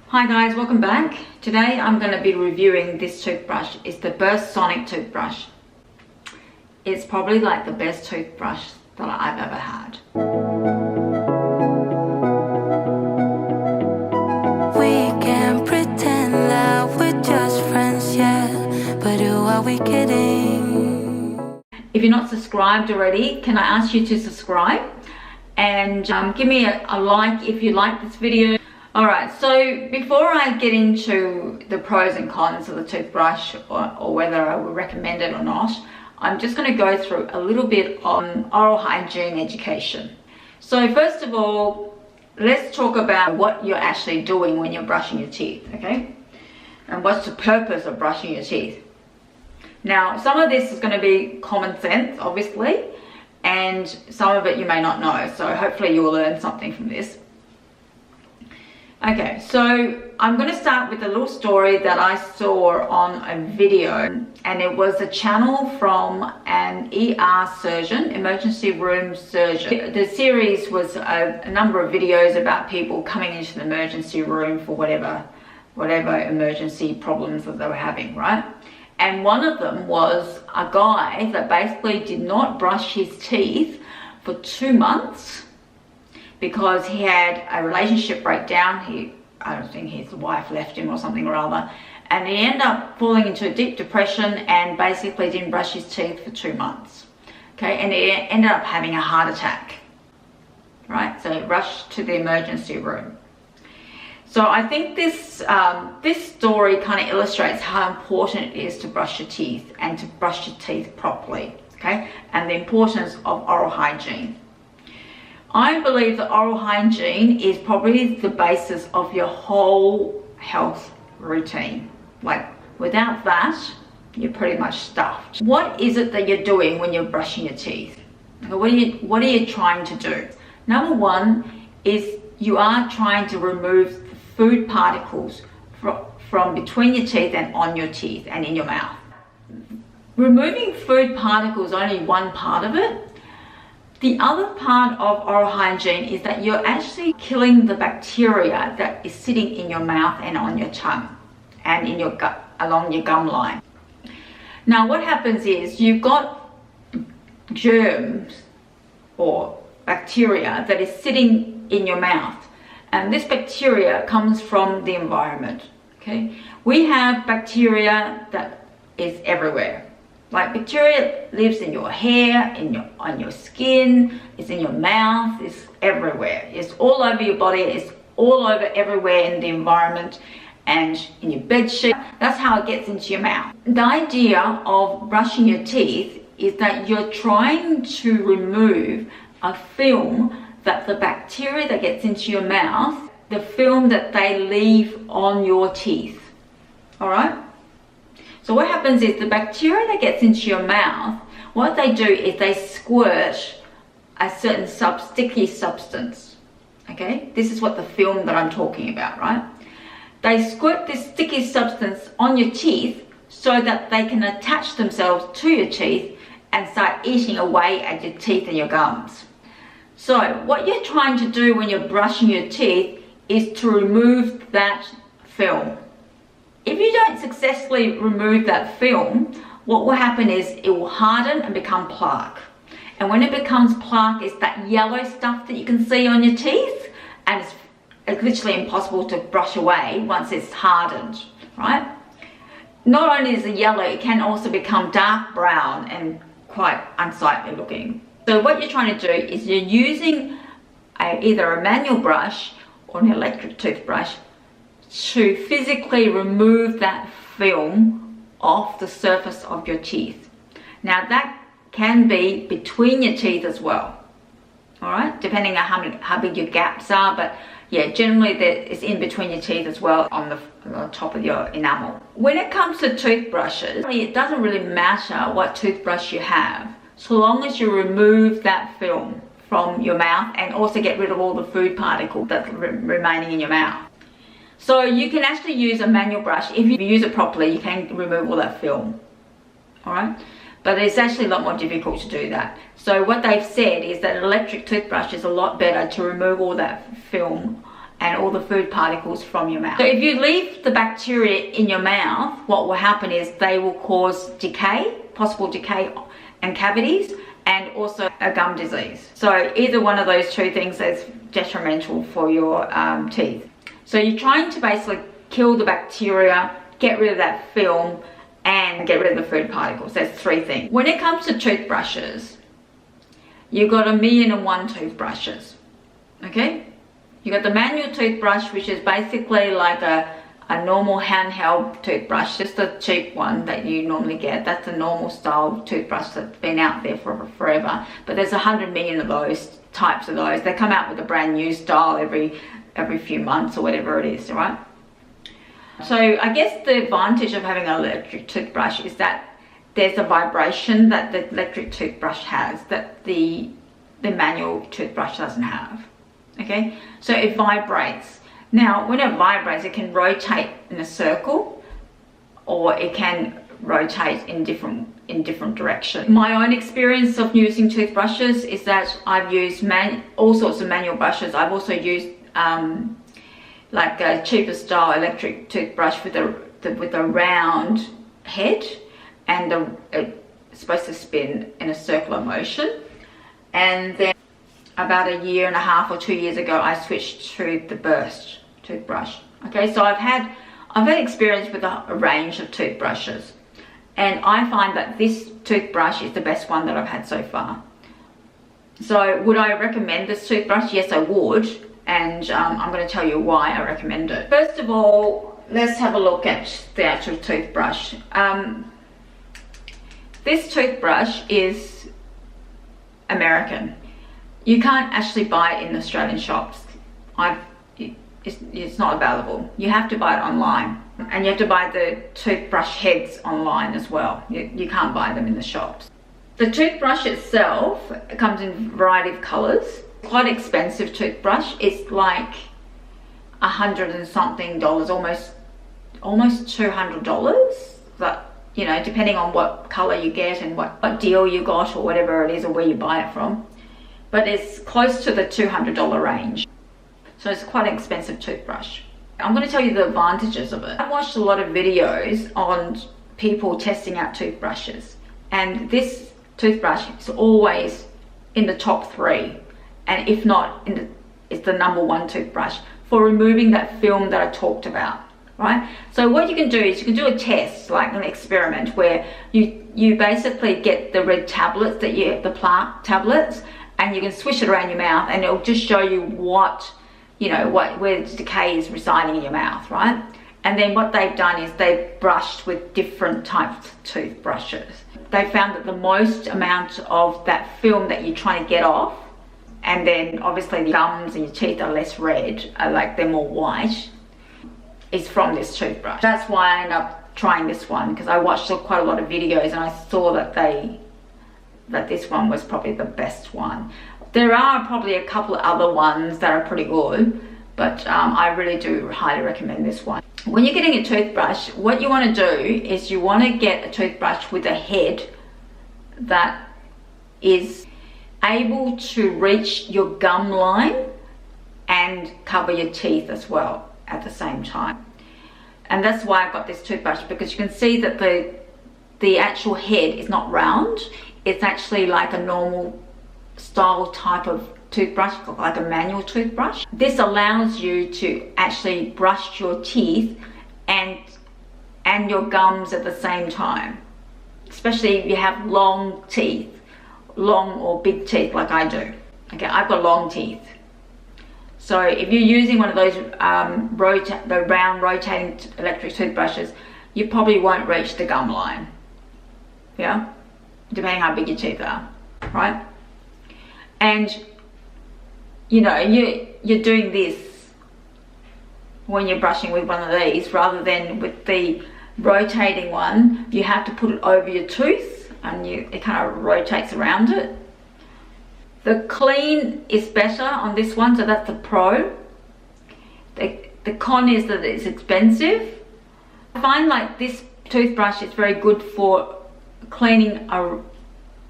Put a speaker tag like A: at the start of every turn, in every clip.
A: Hi guys, welcome back. Today I'm going to be reviewing this toothbrush. It's the Burst Sonic toothbrush. It's probably like the best toothbrush that I've ever had.
B: We can pretend that we're just friends, yeah, but who are we kidding?
A: If you're not subscribed already, can I ask you to subscribe? And give me a like if you like this video. Alright, so before I get into the pros and cons of the toothbrush or whether I would recommend it or not, I'm just going to go through a little bit on oral hygiene education. So first of all, let's talk about what you're actually doing when you're brushing your teeth, okay? And what's the purpose of brushing your teeth? Now, some of this is going to be common sense, obviously, and some of it you may not know, so hopefully you'll learn something from this. Okay, so I'm going to start with a little story that I saw on a video, and it was a channel from an ER surgeon, emergency room surgeon. The series was a number of videos about people coming into the emergency room for whatever emergency problems that they were having, right? And one of them was a guy that basically did not brush his teeth for 2 months because he had a relationship breakdown. I don't think his wife left him or something or other, and he ended up falling into a deep depression and basically didn't brush his teeth for 2 months. Okay, and he ended up having a heart attack, right? So he rushed to the emergency room. So I think this story kind of illustrates how important it is to brush your teeth and to brush your teeth properly, okay, and the importance of oral hygiene. I believe that oral hygiene is probably the basis of your whole health routine. Like, without that, you're pretty much stuffed. What is it that you're doing when you're brushing your teeth? What are you trying to do? Number one is you are trying to remove the food particles from between your teeth and on your teeth and in your mouth. Removing food particles is only one part of it. The other part of oral hygiene is that you're actually killing the bacteria that is sitting in your mouth and on your tongue and in your gut, along your gum line. Now what happens is you've got germs or bacteria that is sitting in your mouth, and this bacteria comes from the environment, okay? We have bacteria that is everywhere. Like, bacteria lives in your hair, on your skin, it's in your mouth, it's everywhere. It's all over your body, it's all over everywhere in the environment and in your bed sheet. That's how it gets into your mouth. The idea of brushing your teeth is that you're trying to remove a film that the bacteria that gets into your mouth, the film that they leave on your teeth, all right? So what happens is the bacteria that gets into your mouth, what they do is they squirt a certain sticky substance, okay? This is what the film that I'm talking about, right? They squirt this sticky substance on your teeth so that they can attach themselves to your teeth and start eating away at your teeth and your gums. So what you're trying to do when you're brushing your teeth is to remove that film. If you don't successfully remove that film, what will happen is it will harden and become plaque. And when it becomes plaque, it's that yellow stuff that you can see on your teeth, and it's literally impossible to brush away once it's hardened, right? Not only is it yellow, it can also become dark brown and quite unsightly looking. So what you're trying to do is you're using either a manual brush or an electric toothbrush to physically remove that film off the surface of your teeth. Now that can be between your teeth as well, all right, depending on how big your gaps are, but yeah, generally it's in between your teeth as well, on the top of your enamel. When it comes to toothbrushes, it doesn't really matter what toothbrush you have, so long as you remove that film from your mouth and also get rid of all the food particles that's remaining in your mouth. So you can actually use a manual brush. If you use it properly, you can remove all that film, all right? But it's actually a lot more difficult to do that. So what they've said is that an electric toothbrush is a lot better to remove all that film and all the food particles from your mouth. So if you leave the bacteria in your mouth, what will happen is they will cause decay, possible decay and cavities, and also a gum disease. So either one of those two things is detrimental for your teeth. So you're trying to basically kill the bacteria, get rid of that film, and get rid of the food particles. That's three things. When it comes to toothbrushes, you've got 1,000,001 toothbrushes, okay? You got the manual toothbrush, which is basically like a normal handheld toothbrush, just a cheap one that you normally get. That's a normal style toothbrush that's been out there for forever. But there's 100 million of those types of those. They come out with a brand new style every few months or whatever it is, right? So I guess the advantage of having an electric toothbrush is that there's a vibration that the electric toothbrush has that the manual toothbrush doesn't have. Okay, so it vibrates. Now, when it vibrates, it can rotate in a circle, or it can rotate in different directions. My own experience of using toothbrushes is that I've used all sorts of manual brushes. I've also used like a cheaper style electric toothbrush with a round head, and it's supposed to spin in a circular motion. And then about 1.5 or 2 years ago, I switched to the burst toothbrush. Okay, so I've had experience with a range of toothbrushes, and I find that this toothbrush is the best one that I've had so far. So would I recommend this toothbrush? Yes, I would, and I'm going to tell you why I recommend it. First of all, let's have a look at the actual toothbrush. This toothbrush is American. You can't actually buy it in Australian shops. It's not available. You have to buy it online, and you have to buy the toothbrush heads online as well. You can't buy them in the shops. The toothbrush itself comes in a variety of colors. Quite expensive toothbrush. It's like $100 and something, almost $200. But you know, depending on what color you get and what deal you got or whatever it is, or where you buy it from. But it's close to the $200 range. So it's quite an expensive toothbrush. I'm going to tell you the advantages of it. I've watched a lot of videos on people testing out toothbrushes, and this toothbrush is always in the top 3, and if not, it's the #1 toothbrush for removing that film that I talked about, right? So what you can do is you can do a test, like an experiment, where you basically get the red tablets, the plaque tablets, and you can swish it around your mouth, and it'll just show you where the decay is residing in your mouth, right? And then what they've done is they've brushed with different types of toothbrushes. They found that the most amount of that film that you're trying to get off, and then obviously the gums and your teeth are less red, they're more white, is from this toothbrush. That's why I ended up trying this one, because I watched quite a lot of videos and I saw that this one was probably the best one. There are probably a couple of other ones that are pretty good, but I really do highly recommend this one. When you're getting a toothbrush, what you want to do is you want to get a toothbrush with a head that is able to reach your gum line and cover your teeth as well at the same time. And that's why I got this toothbrush, because you can see that the actual head is not round. It's actually like a normal style type of toothbrush, like a manual toothbrush. This allows you to actually brush your teeth and your gums at the same time, especially if you have long teeth, long or big teeth like I do. Okay, I've got long teeth. So if you're using one of those the round rotating electric toothbrushes, you probably won't reach the gum line. Yeah, depending how big your teeth are, right? And you know, you're doing this when you're brushing with one of these, rather than with the rotating one. You have to put it over your tooth, and it kind of rotates around it. The clean is better on this one, so that's the pro. The con is that it's expensive. I find like this toothbrush is very good for cleaning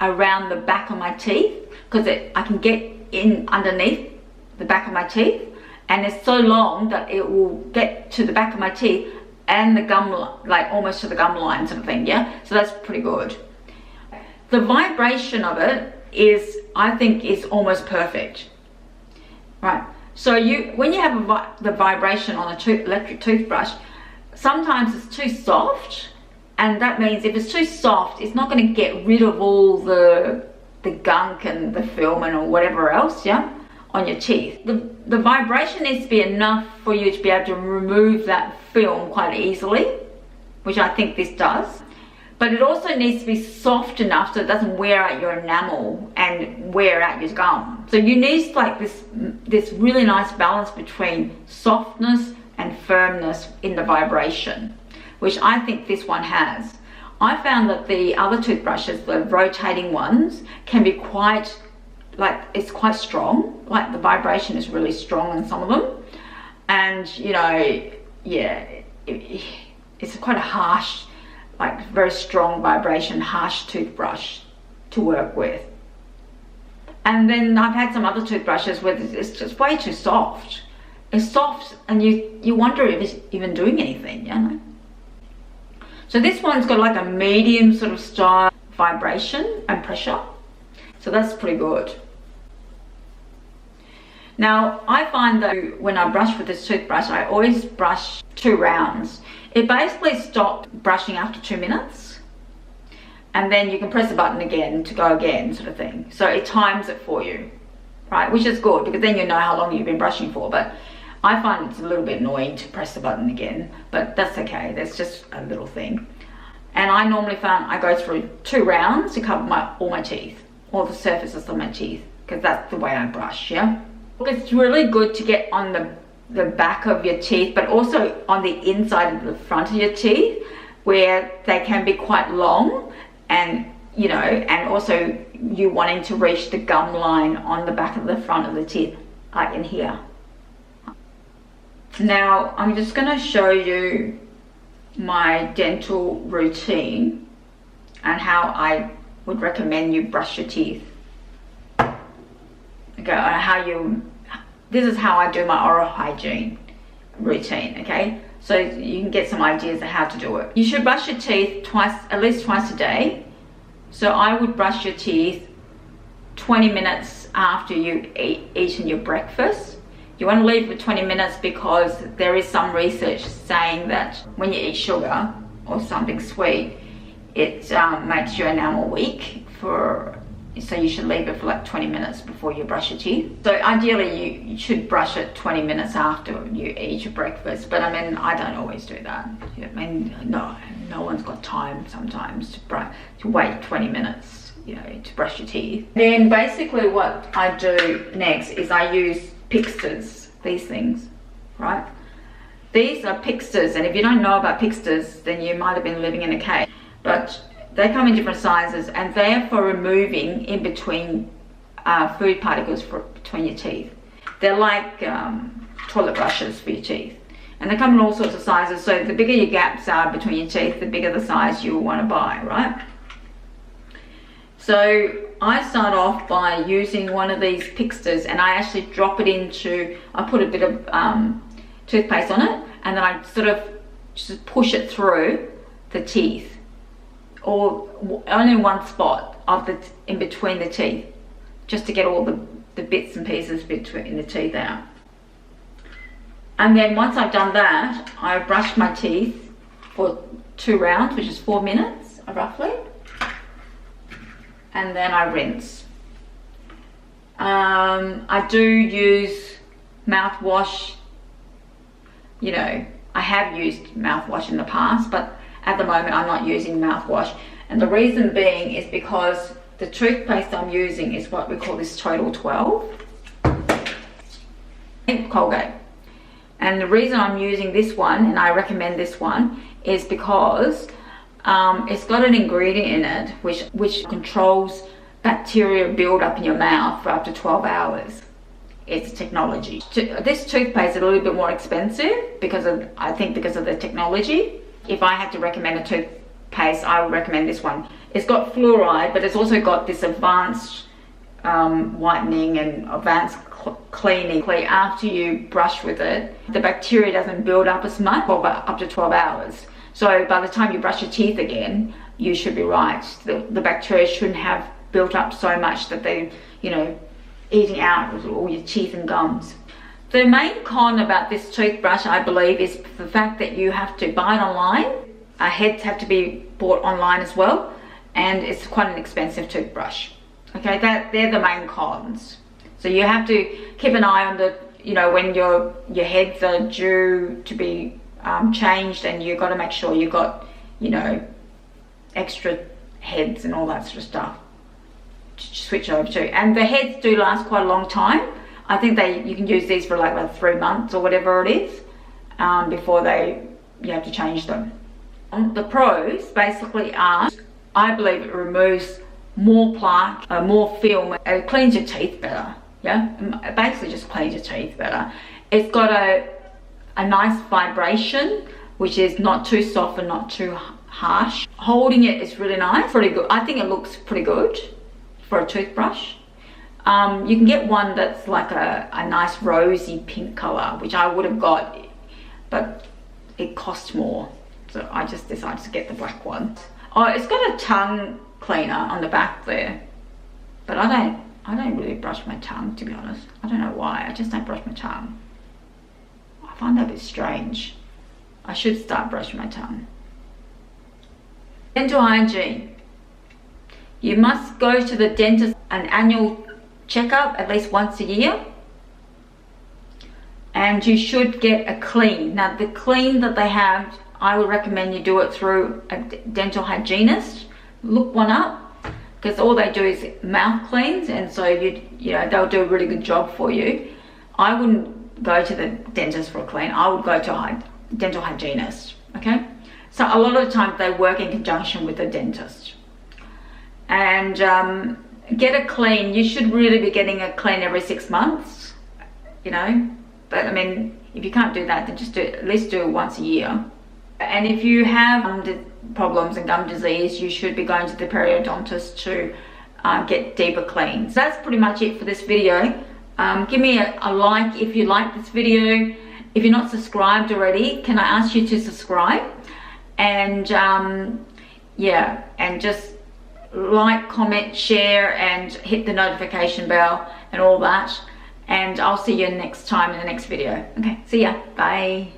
A: around the back of my teeth, because I can get in underneath the back of my teeth and it's so long that it will get to the back of my teeth and the gum, like almost to the gum line sort of thing. Yeah, so that's pretty good. The vibration of it is, I think, is almost perfect, right? So when you have the vibration on a electric toothbrush, sometimes it's too soft, and that means if it's too soft, it's not going to get rid of all the gunk and the film and whatever else, yeah, on your teeth. The vibration needs to be enough for you to be able to remove that film quite easily, which I think this does. But it also needs to be soft enough so it doesn't wear out your enamel and wear out your gum. So you need like this really nice balance between softness and firmness in the vibration, which I think this one has. I found that the other toothbrushes, the rotating ones, can be quite, like, it's quite strong. Like the vibration is really strong on some of them. And, you know, yeah, it's quite a harsh, like very strong vibration, harsh toothbrush to work with. And then I've had some other toothbrushes where it's just way too soft. It's soft and you wonder if it's even doing anything, you know. So this one's got like a medium sort of style vibration and pressure. So that's pretty good. Now I find that when I brush with this toothbrush, I always brush 2 rounds. It basically stops brushing after 2 minutes, and then you can press the button again to go again, sort of thing. So it times it for you, right? Which is good, because then you know how long you've been brushing for. But I find it's a little bit annoying to press the button again, but that's okay. That's just a little thing. And I normally find I go through 2 rounds to cover all my teeth, all the surfaces of my teeth, because that's the way I brush, yeah? It's really good to get on the back of your teeth, but also on the inside of the front of your teeth, where they can be quite long, and you know, and also you wanting to reach the gum line on the back of the front of the teeth, like in here. Now I'm just going to show you my dental routine and how I would recommend you brush your teeth. Okay, this is how I do my oral hygiene routine, okay? So you can get some ideas of how to do it. You should brush your teeth at least twice a day. So I would brush your teeth 20 minutes after you eaten your breakfast. You want to leave it for 20 minutes because there is some research saying that when you eat sugar or something sweet, it makes your enamel weak, so you should leave it for like 20 minutes before you brush your teeth. So ideally you should brush it 20 minutes after you eat your breakfast, but I mean, I don't always do that. I mean, no one's got time sometimes to wait 20 minutes, you know, to brush your teeth. Then basically what I do next is I use Pixters, these things, right? These are Pixters, and if you don't know about Pixters, then you might have been living in a cave. But they come in different sizes, and they're for removing in between food particles between your teeth. They're like toilet brushes for your teeth, and they come in all sorts of sizes. So the bigger your gaps are between your teeth, the bigger the size you'll want to buy, right? So I start off by using one of these Pixters, and I actually drop it into, I put a bit of toothpaste on it, and then I sort of just push it through the teeth, or only one spot in between the teeth, just to get all the bits and pieces between the teeth out. And then once I've done that, I brush my teeth for 2 rounds, which is 4 minutes roughly, and then I rinse. I do use mouthwash. You know, I have used mouthwash in the past, but at the moment I'm not using mouthwash, and the reason being is because the toothpaste I'm using is what we call this Total 12 Colgate. And the reason I'm using this one, and I recommend this one, is because it's got an ingredient in it which controls bacteria build-up in your mouth for up to 12 hours. It's technology. This toothpaste is a little bit more expensive I think because of the technology. If I had to recommend a toothpaste, I would recommend this one. It's got fluoride, but it's also got this advanced whitening and advanced cleaning. After you brush with it, the bacteria doesn't build up as much for up to 12 hours. So by the time you brush your teeth again, you should be right. The bacteria shouldn't have built up so much that they, you know, eating out all your teeth and gums. The main con about this toothbrush, I believe, is the fact that you have to buy it online. Heads have to be bought online as well, and it's quite an expensive toothbrush. Okay, they're the main cons. So you have to keep an eye on the, you know, when your heads are due to be changed, and you've got to make sure you've got, you know, extra heads and all that sort of stuff to switch over to. And the heads do last quite a long time. I think you can use these for like about 3 months or whatever it is, before you have to change them. The pros basically are, I believe it removes more plaque, more film. It cleans your teeth better. Yeah, it basically just cleans your teeth better. It's got a nice vibration, which is not too soft and not too harsh. Holding it is really nice, pretty good. I think it looks pretty good for a toothbrush. You can get one that's like a nice rosy pink color, which I would have got, but it costs more. So I just decided to get the black one. Oh, it's got a tongue cleaner on the back there, but I don't really brush my tongue, to be honest. I don't know why, I just don't brush my tongue. I find that a bit strange. I should start brushing my tongue. Dental hygiene. You must go to the dentist an annual checkup at least once a year, and you should get a clean. Now the clean that they have, I would recommend you do it through a dental hygienist. Look one up, because all they do is mouth cleans, and so you know they'll do a really good job for you. I wouldn't go to the dentist for a clean. I would go to a dental hygienist. Okay, so a lot of the time they work in conjunction with the dentist. And get a clean. You should really be getting a clean every 6 months, you know, but I mean, if you can't do that, then just at least do it once a year. And if you have problems and gum disease, you should be going to the periodontist to get deeper cleans. That's pretty much it for this video. Give me a like if you like this video. If you're not subscribed already, can I ask you to subscribe? And yeah, and just like, comment, share, and hit the notification bell and all that. And I'll see you next time in the next video. Okay, see ya. Bye.